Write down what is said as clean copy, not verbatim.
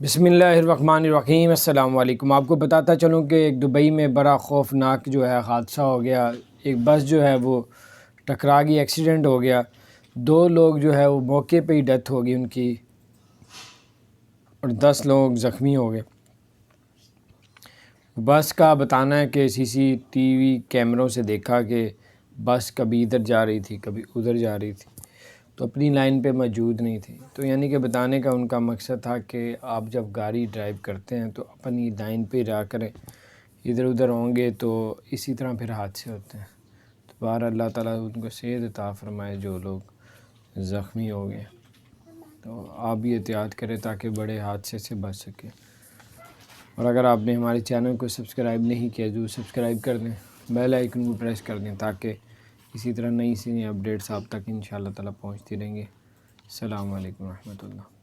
بسم اللہ الرحمن الرحیم۔ السلام علیکم۔ آپ کو بتاتا چلوں کہ ایک دبئی میں بڑا خوفناک جو ہے حادثہ ہو گیا۔ ایک بس جو ہے وہ ٹکرا گئی، ایکسیڈنٹ ہو گیا، 2 لوگ جو ہے وہ موقع پہ ہی ڈیتھ ہو گئی ان کی، اور 10 لوگ زخمی ہو گئے۔ بس کا بتانا ہے کہ CCTV کیمروں سے دیکھا کہ بس کبھی ادھر جا رہی تھی کبھی ادھر جا رہی تھی، تو اپنی لائن پہ موجود نہیں تھی۔ تو یعنی کہ بتانے کا ان کا مقصد تھا کہ آپ جب گاڑی ڈرائیو کرتے ہیں تو اپنی لائن پہ رہا کریں، ادھر ادھر ہوں گے تو اسی طرح پھر حادثے ہوتے ہیں۔ تو بہر اللہ تعالیٰ ان کو صحت عطا فرمائے جو لوگ زخمی ہو گئے۔ تو آپ بھی احتیاط کریں تاکہ بڑے حادثے سے بچ سکیں۔ اور اگر آپ نے ہمارے چینل کو سبسکرائب نہیں کیا جو سبسکرائب کر دیں، بیل آئیکن کو پریس کر دیں تاکہ اسی طرح نئی سے نئی اپڈیٹس آپ تک انشاءاللہ تعالیٰ پہنچتی رہیں گے۔ السلام علیکم ورحمۃ اللہ۔